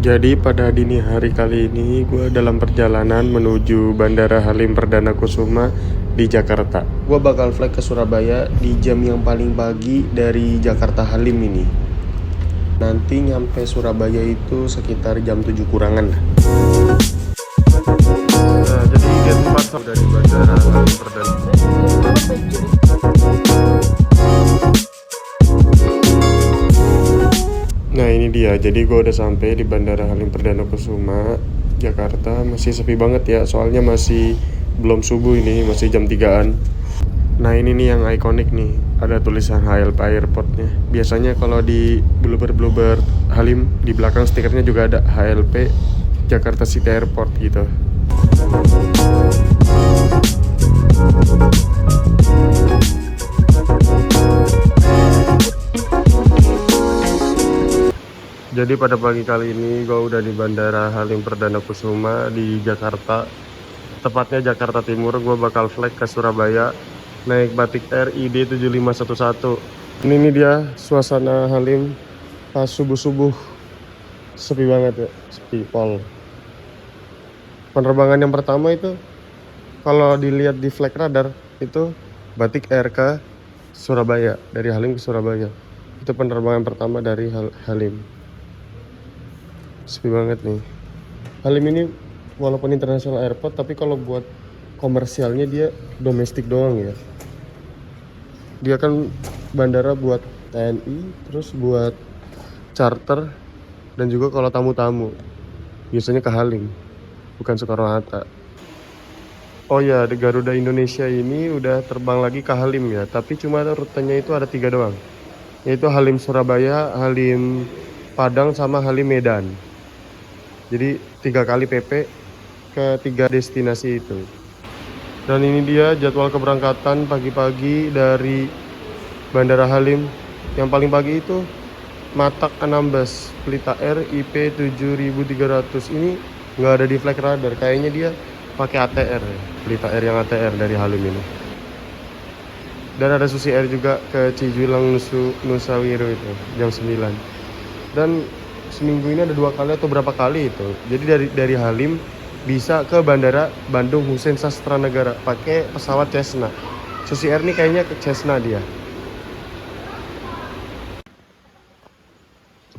Jadi pada dini hari kali ini gue dalam perjalanan menuju Bandara Halim Perdana Kusuma di Jakarta. Gue bakal flight ke Surabaya di jam yang paling pagi dari Jakarta Halim ini. Nanti nyampe Surabaya itu sekitar jam 7 kurangan lah. Nah, jadi gate 4 sudah di Bandara Halim Perdana. Nah ini dia, jadi gue udah sampai di Bandara Halim Perdana Kusuma, Jakarta. Masih sepi banget ya, soalnya masih belum subuh ini, masih jam 3-an. Nah ini nih yang ikonik nih, ada tulisan HLP Airport-nya. Biasanya kalau di bluebird Halim, di belakang stikernya juga ada HLP Jakarta City Airport gitu. Jadi pada pagi kali ini gue udah di Bandara Halim Perdana Kusuma di Jakarta. Tepatnya Jakarta Timur. Gue bakal flight ke Surabaya naik Batik Air ID 7511. Ini dia suasana Halim pas subuh-subuh. Sepi banget ya, sepi pol. Penerbangan yang pertama itu kalau dilihat di flight radar itu Batik Air ke Surabaya, dari Halim ke Surabaya. Itu penerbangan pertama dari Halim. Sepi banget nih. Halim ini walaupun international airport, tapi kalau buat komersialnya dia domestik doang ya. Dia kan bandara buat TNI, terus buat charter, dan juga kalau tamu-tamu biasanya ke Halim, bukan Soekarno-Hatta. Oh ya, di Garuda Indonesia ini udah terbang lagi ke Halim ya, tapi cuma rutenya itu ada 3 doang, yaitu Halim Surabaya, Halim Padang, sama Halim Medan. Jadi 3 kali PP ke 3 destinasi itu. Dan ini dia jadwal keberangkatan pagi-pagi dari Bandara Halim. Yang paling pagi itu Matak Anambas, Pelita Air IP 7300. Ini nggak ada di flight radar. Kayaknya dia pakai ATR ya. Pelita Air yang ATR dari Halim ini. Dan ada Susi Air juga ke Cijulang Nusa Wiro itu jam 9. Dan seminggu ini ada 2 kali atau berapa kali itu. Jadi dari Halim bisa ke Bandara Bandung Hussein Sastra Negara pakai pesawat Cessna. Susi Air nih kayaknya ke Cessna dia.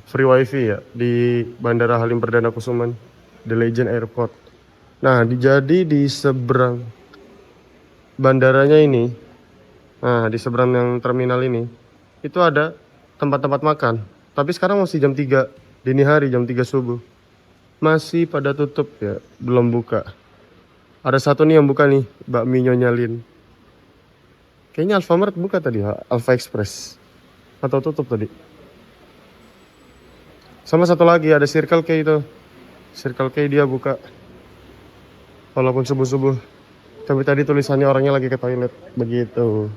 Free wifi ya di Bandara Halim Perdana Kusuma, The Legend Airport. Nah, jadi di seberang bandaranya ini, nah di seberang yang terminal ini, itu ada tempat-tempat makan. Tapi sekarang masih jam 3 dini hari, jam 3 subuh. Masih pada tutup ya, belum buka. Ada satu nih yang buka nih, bakmi Nyonya Lin. Kayaknya Alfamart buka tadi, Alfa Express. Atau tutup tadi. Sama satu lagi ada Circle K itu. Circle K dia buka. Walaupun subuh-subuh. Tapi tadi tulisannya orangnya lagi ke toilet. Begitu.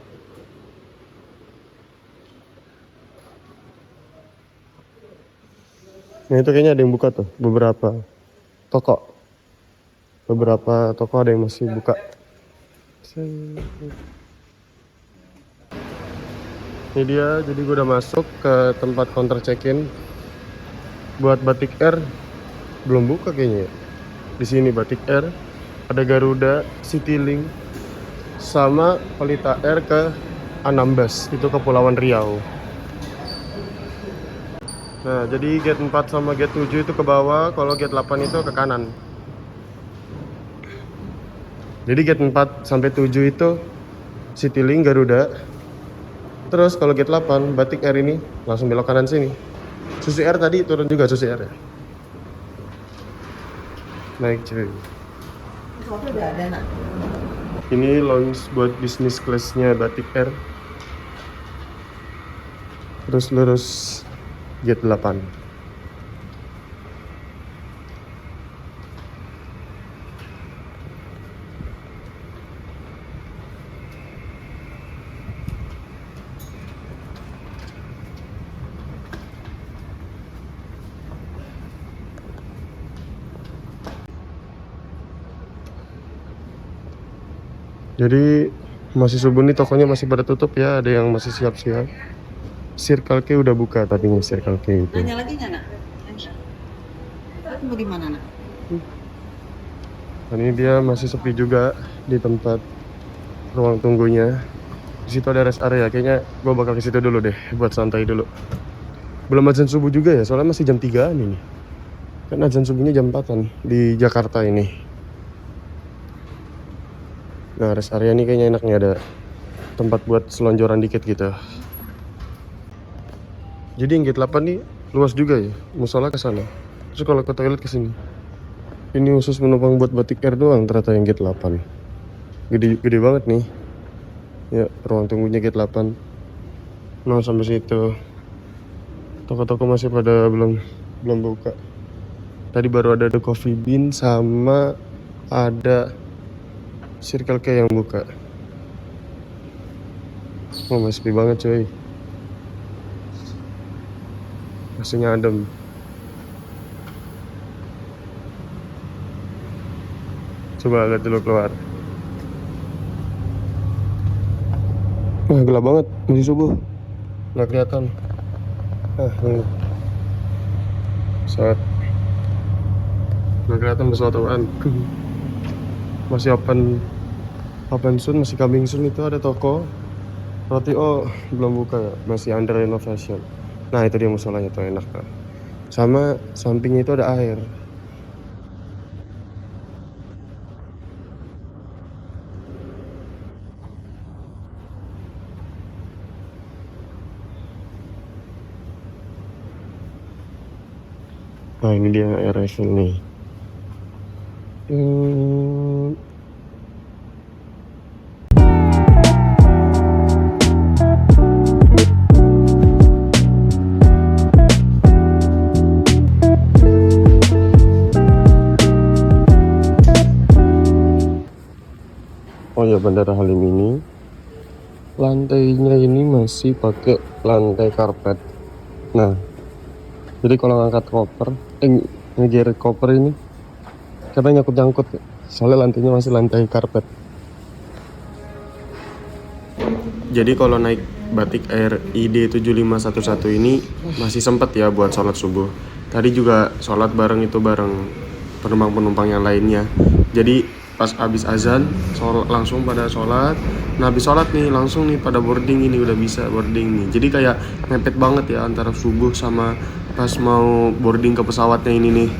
Nah itu kayaknya ada yang buka tuh, beberapa toko. Beberapa toko ada yang masih buka. Ini dia, jadi gue udah masuk ke tempat counter check-in. Buat Batik Air belum buka kayaknya ya. Di sini Batik Air, ada Garuda, Citylink, sama Pelita Air ke Anambas, itu Kepulauan Riau. Nah, jadi gate 4 sama gate 7 itu ke bawah, kalau gate 8 itu ke kanan. Jadi gate 4 sampai 7 itu Citylink, Garuda. Terus kalau gate 8 Batik Air ini langsung belok kanan sini. Susi Air tadi turun juga, Susi Air ya. Naik cuy. Udah ada nak. Ini lounge buat bisnis kelasnya Batik Air. Terus lurus gate 8. Jadi masih subuh nih, tokonya masih pada tutup ya, ada yang masih siap-siap. Circle K udah buka tadinya, Circle K itu. Nanya lagi nggak nak? Tunggu di mana nak? Dan ini dia masih sepi juga di tempat ruang tunggunya. Di situ ada rest area. Kayaknya gue bakal ke situ dulu deh buat santai dulu. Belum azan subuh juga ya, soalnya masih jam 3-an ini. Kan azan subuhnya jam 4-an di Jakarta ini. Nah, rest area ini kayaknya enaknya ada tempat buat selonjoran dikit gitu. Jadi yang gate 8 nih luas juga ya, musola ke sana. Terus kalau ke toilet ke sini. Ini khusus penumpang buat batik air doang ternyata yang gate 8. Gede banget nih. Ya, ruang tunggunya gate 8. Nah, sampai situ. Toko-toko masih pada belum buka. Tadi baru ada The Coffee Bean sama ada Circle K yang buka. Oh, masih sepi banget coy. Masihnya adem. Coba lihat dulu keluar. Wah, gelap banget, masih subuh. Nggak kelihatan. Tunggu. Saat nggak kelihatan pesawat apaan. Masih open soon, masih coming soon. Itu ada toko roti belum buka ya, masih under renovation. Nah, itu dia musolanya tuh, enak kan. Sama sampingnya itu ada air. Nah, ini dia air refill nih. Oh ya, Bandara Halim ini lantainya ini masih pakai lantai karpet. Nah, jadi kalau ngangkat koper, ngegeret koper ini kadang nyangkut-nyangkut, soalnya lantainya masih lantai karpet. Jadi kalau naik batik air ID 7511 ini masih sempat ya buat sholat subuh. Tadi juga sholat bareng penumpang-penumpang yang lainnya. Jadi pas abis azan langsung pada sholat. Nah, habis sholat nih langsung nih pada boarding, ini udah bisa boarding nih. Jadi kayak mepet banget ya antara subuh sama pas mau boarding ke pesawatnya ini nih.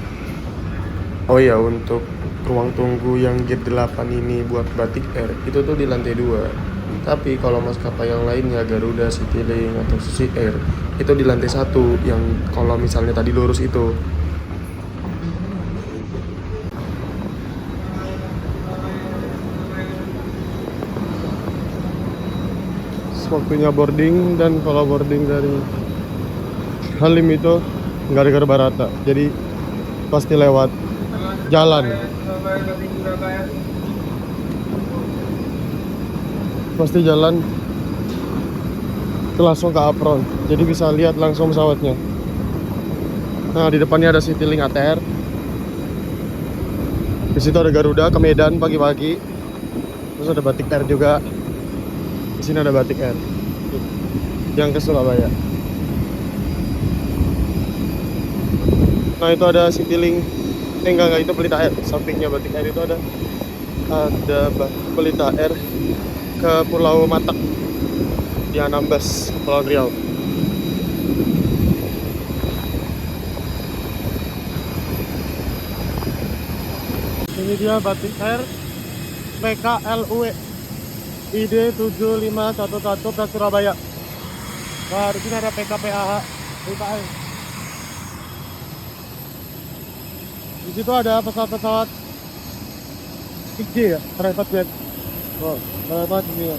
Oh ya, untuk ruang tunggu yang gate 8 ini buat batik air itu tuh di lantai 2. Tapi kalau maskapai yang lainnya, Garuda, Citylink atau Susi Air, itu di lantai 1 yang kalau misalnya tadi lurus itu. Waktunya boarding, dan kalau boarding dari Halim itu nggak ada Barata, jadi pasti lewat jalan. Pasti jalan itu langsung ke apron, jadi bisa lihat langsung pesawatnya. Nah, di depannya ada Citylink ATR. Di situ ada Garuda ke Medan pagi-pagi. Terus ada batik air juga. Di sini ada batik air yang ke Surabaya. Nah, itu ada Citylink. Enggak, itu Pelita Air. Sampingnya batik air itu ada Pelita Air ke Pulau Matak di Anambas, Pulau Riau. Ini dia batik air PKLUE ID 7511 ke Surabaya. Nah, di sini ada PKPAH Pelita Air. Di situ ada pesawat-pesawat PJ ya, private jet. Oh, private ini ya.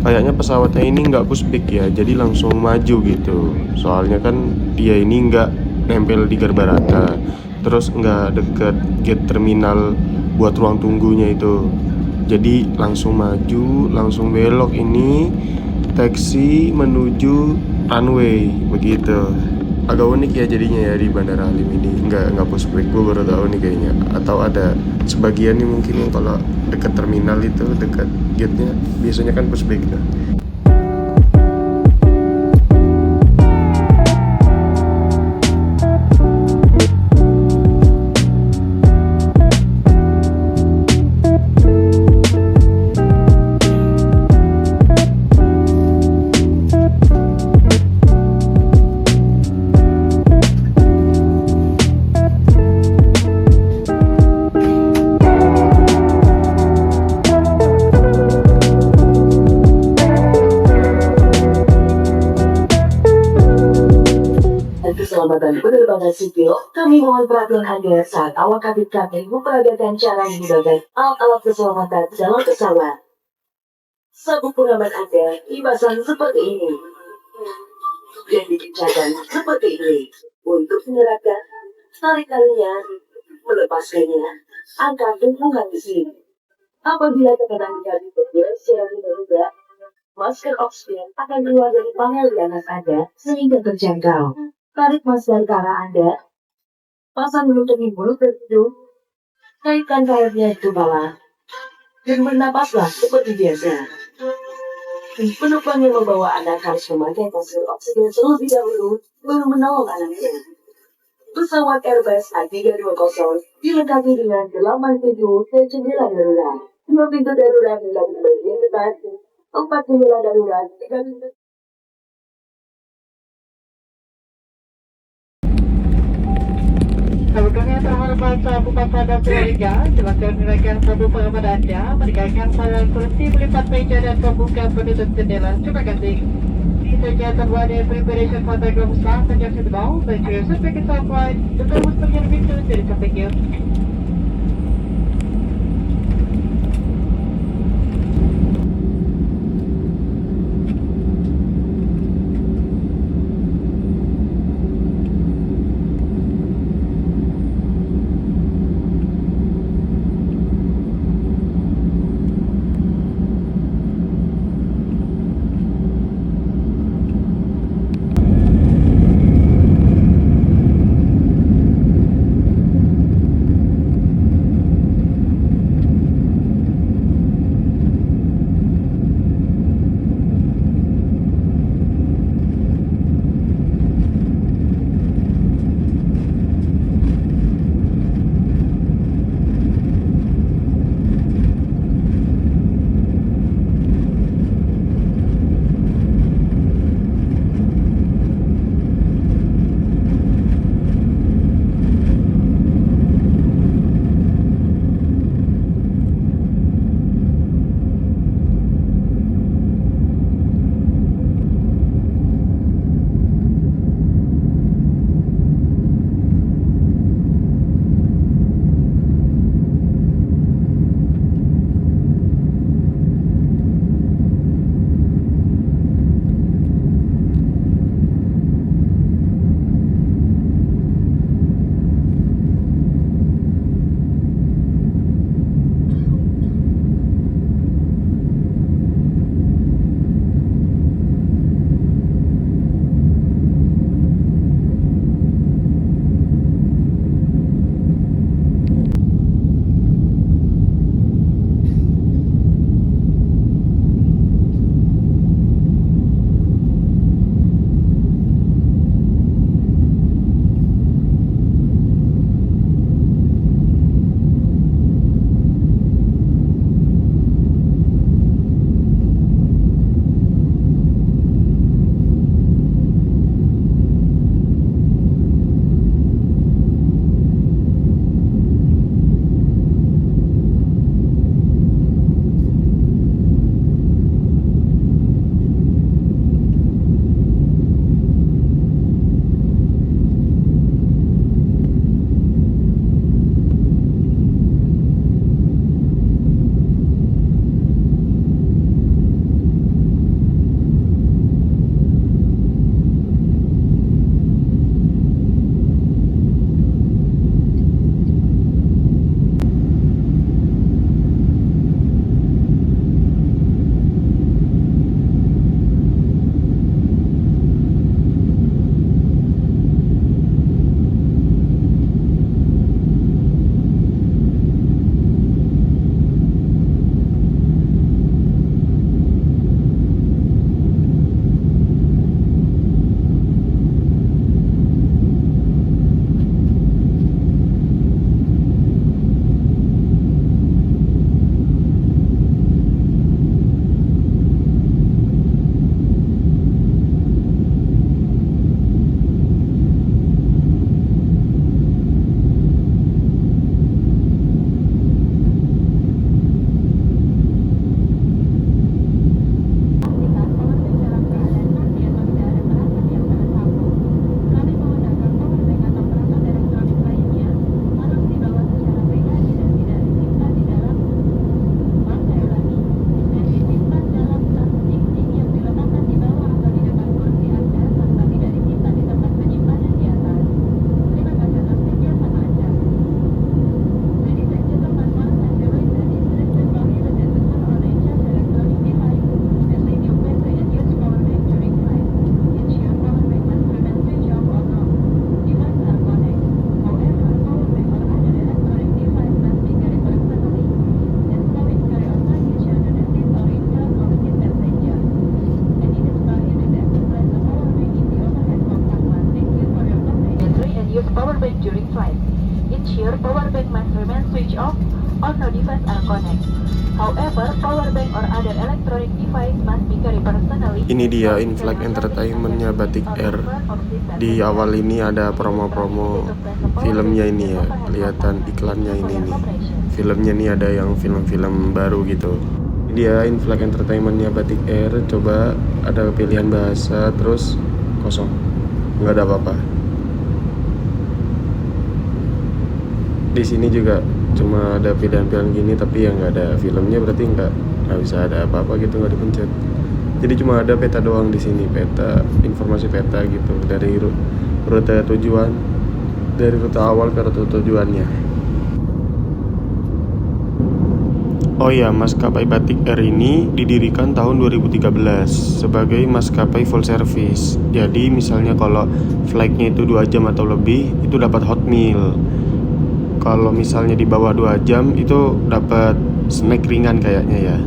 Kayaknya pesawatnya ini nggak pushback ya, jadi langsung maju gitu. Soalnya kan dia ini nggak nempel di Garbarata, terus nggak deket gate terminal buat ruang tunggunya itu. Jadi langsung maju, langsung belok ini, taksi menuju runway begitu. Agak unik ya jadinya ya di Bandara Halim ini, nggak pushback. Gue baru tahu nih kayaknya. Atau ada sebagian nih mungkin yang kalau dekat terminal itu, dekat gate-nya biasanya kan pushback lah. keselamatan penerbangan sipil, kami mohon perhatian Anda saat awak kabin kami memperagakan cara menggunakan alat-alat keselamatan dalam pesawat. Sabuk pengaman Anda dipasang seperti ini dan dikencangkan seperti ini. Untuk menerapkan, tarik talinya, melepaskannya, angkat hubungan di sini. Apabila tekanan di kabin bergerak secara tiba-tiba, masker oksigen akan keluar dari panel di atas Anda sehingga terjangkau. Tarik masker ke arah Anda, pasang menutupi mulut dan hidung, kaitkan karetnya di kepala, dan bernapaslah seperti biasa. Penumpang yang membawa anak harus memakai masker oksigen terlebih dahulu baru menolong anaknya. Pesawat Airbus A320 dilengkapi dengan 8 pintu dan jendela darurat. 2 pintu darurat di bagian depan, 4 jendela darurat di bagian depan. Saudara yang terhormat sabuk pada keluarga, silakan menaikkan sabuk pengaman Anda, meninggalkan saluran kursi, melipat meja dan membuka penutup jendela. Terima kasih. Saja terbuat dari preparation photograph staff and your seatbelt, make sure your seatbelt is upright, the door was clear window, jadi sampai you. power bank during flight. Ensure power bank must remain switched off or no device are connected. However, power bank or other electronic device must be carried personally. Ini dia in-flight entertainmentnya Batik Air. Di awal ini ada promo-promo filmnya ini ya, kelihatan iklannya ini nih. Filmnya nih ada yang film-film baru gitu. Ini dia in-flight entertainmentnya Batik Air. Coba ada pilihan bahasa, terus kosong, nggak ada apa-apa. Di sini juga cuma ada pilihan-pilihan gini, tapi yang nggak ada filmnya, berarti nggak bisa ada apa-apa gitu, nggak dipencet. Jadi cuma ada peta doang di sini, peta, informasi peta gitu dari rute tujuan, dari rute awal ke rute tujuannya. Oh iya, maskapai Batik Air ini didirikan tahun 2013 sebagai maskapai full service. Jadi misalnya kalau flightnya itu 2 jam atau lebih, itu dapat hot meal. Kalau misalnya di bawah 2 jam itu dapat snack ringan kayaknya ya.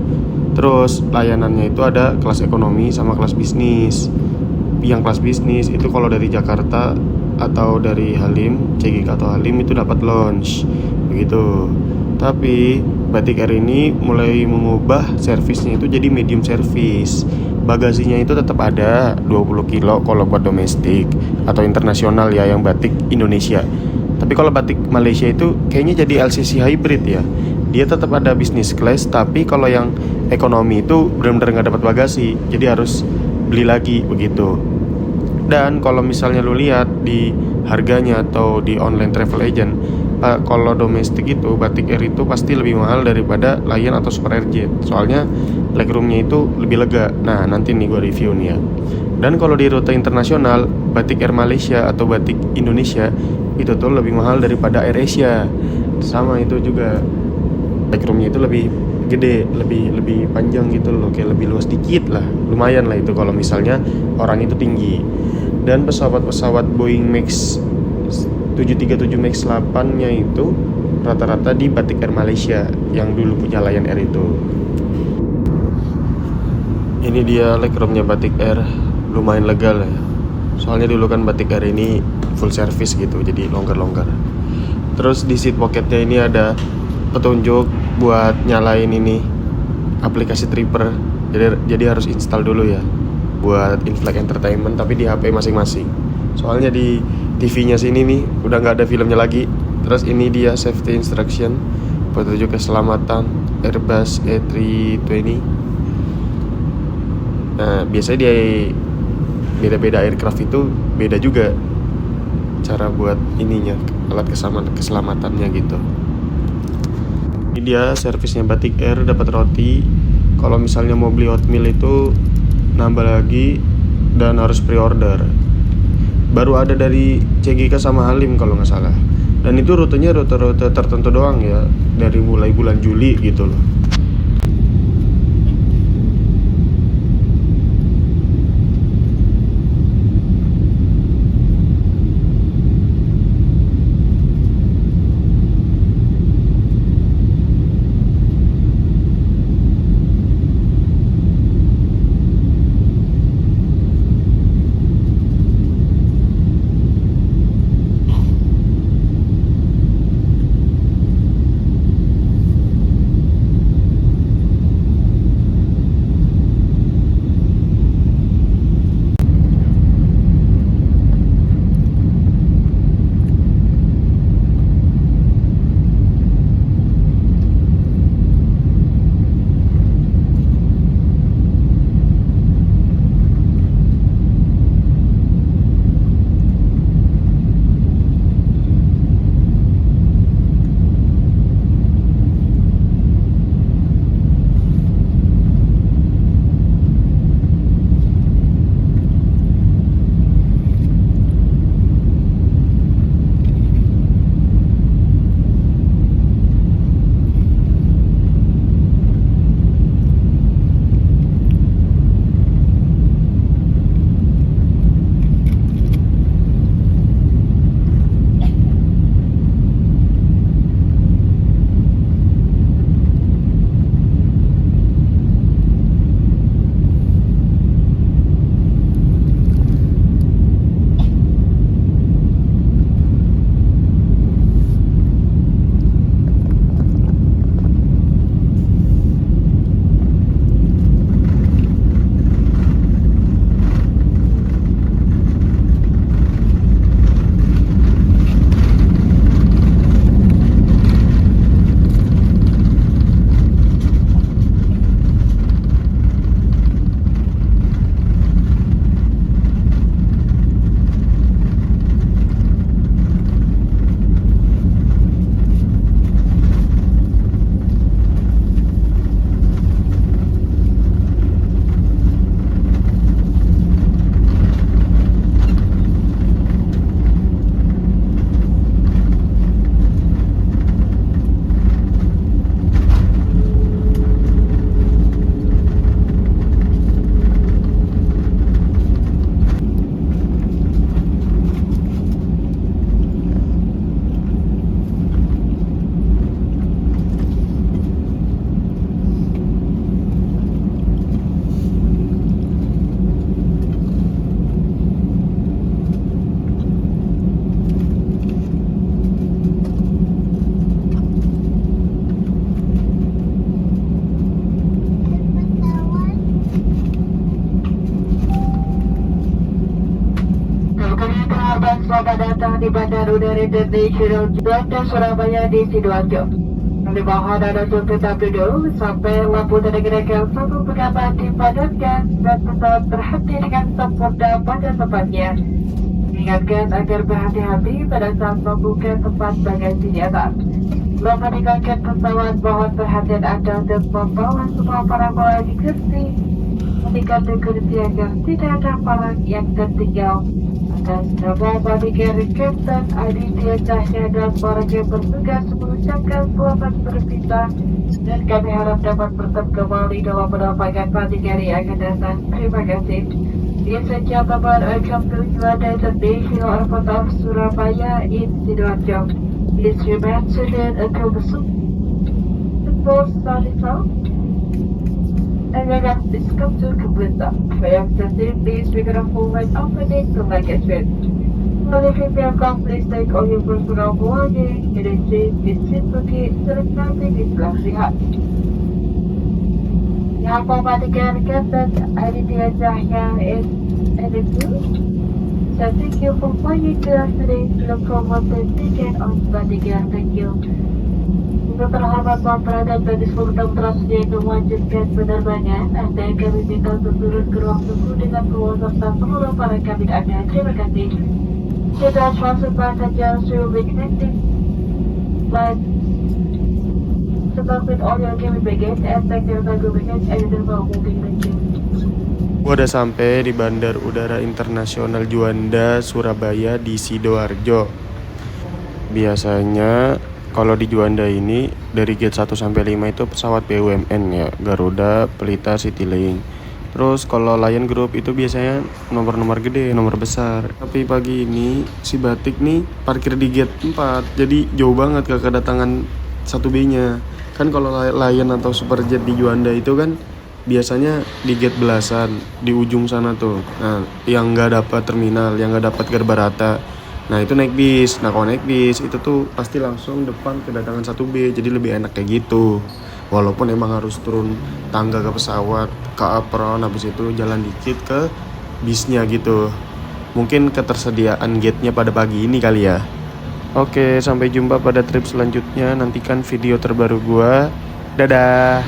Terus layanannya itu ada kelas ekonomi sama kelas bisnis. Yang kelas bisnis itu kalau dari Jakarta atau dari Halim, CGK atau Halim itu dapat lounge begitu. Tapi Batik Air ini mulai mengubah servisnya itu jadi medium service. Bagasinya itu tetap ada 20 kilo kalau buat domestik atau internasional ya, yang batik Indonesia. Tapi kalau batik Malaysia itu kayaknya jadi LCC hybrid ya. Dia tetap ada business class, tapi kalau yang ekonomi itu benar-benar nggak dapat bagasi, jadi harus beli lagi begitu. Dan kalau misalnya lu lihat di harganya atau di online travel agent, kalau domestik itu Batik Air itu pasti lebih mahal daripada Lion atau Super Airjet. Soalnya legroomnya itu lebih lega. Nah nanti nih gue review nih ya. Dan kalau di rute internasional, Batik Air Malaysia atau Batik Indonesia itu tuh lebih mahal daripada AirAsia. Sama itu juga, legroomnya itu lebih gede, lebih panjang gitu loh, kayak lebih luas dikit lah, lumayan lah itu kalau misalnya orang itu tinggi. Dan pesawat-pesawat Boeing Max 737 Max 8 nya itu rata-rata di Batik Air Malaysia yang dulu punya Lion Air itu. Ini dia legroomnya Batik Air, lumayan lega lah ya. Soalnya dulu kan Batik Air ini full service gitu, jadi longgar-longgar. Terus di seat pocketnya ini ada petunjuk buat nyalain ini aplikasi Tripper. Jadi harus install dulu ya buat in-flight entertainment, tapi di HP masing-masing. Soalnya di TV-nya sini nih udah nggak ada filmnya lagi. Terus ini dia safety instruction, petunjuk keselamatan Airbus A320. Nah biasanya dia beda-beda aircraft itu beda juga cara buat ininya, alat keselamatannya gitu. Ini dia servisnya Batik Air, dapat roti. Kalau misalnya mau beli hot meal itu nambah lagi dan harus pre-order. Baru ada dari CGK sama Halim kalau nggak salah. Dan itu rutenya rute-rute tertentu doang ya, dari mulai bulan Juli gitu loh. Selamat datang di Bandara Udara Internasional Juanda Surabaya di Sidoarjo. Di bawah ada tempat duduk sampai lampu tanda gerakan satu pegabat dipadamkan dan pesawat berhenti dengan sempurna pada tempatnya. Ingatkan agar berhati-hati pada saat membuka tempat bagasi di atas. Sebelum meninggalkan pesawat, mohon perhatian Anda untuk membawa semua parabola di kursi. Meninggalkan kursi agar tidak ada palang yang tertinggal. Atas nama bodyguard Captain Aditya Cahya dan para yang bertugas mengucapkan selamat berpisah dan kami harap dapat bertemu kembali dalam penerbangan bodyguard yang akan datang. Terima kasih. Ladies and gentlemen, welcome to Juanda International Airport of Surabaya in Sidoarjo. Please remain seated until the football starts out. And your next is come to complete that. For your safety, please be careful when opening the luggage bin. While if you feel calm, please take all your personal belongings. It is safe, it's simple, select nothing is left behind. Yang mematikan Captain Aditya Cahya is editor. So thank you for flying to us today. Look forward to taking on bodyguard. Thank you. Untuk terhormat Bapak dan seluruh transportasi yang mewajibkan penerbangan, Anda kami minta untuk turun ke ruang tunggu dengan keluar serta seluruh para kabin Anda. Terima kasih. Kita transfer passengers to be connected. Flight with all your cabin baggage and take your cargo baggage and the moving baggage. Gua udah sampai di Bandar Udara Internasional Juanda, Surabaya di Sidoarjo. Biasanya kalau di Juanda ini dari gate 1 sampai 5 itu pesawat BUMN ya, Garuda, Pelita, Citylink. Terus kalau Lion Group itu biasanya nomor-nomor gede, nomor besar. Tapi pagi ini si Batik nih parkir di gate 4. Jadi jauh banget ke kedatangan 1B-nya. Kan kalau Lion atau Superjet di Juanda itu kan biasanya di gate belasan di ujung sana tuh. Nah, yang nggak dapat terminal, yang nggak dapat Garbarata, nah itu naik bis. Nah kalau naik bis itu tuh pasti langsung depan kedatangan 1B, jadi lebih enak kayak gitu. Walaupun emang harus turun tangga ke pesawat, ke apron, habis itu jalan dikit ke bisnya gitu. Mungkin ketersediaan gate-nya pada pagi ini kali ya. Oke, sampai jumpa pada trip selanjutnya. Nantikan video terbaru gua. Dadah.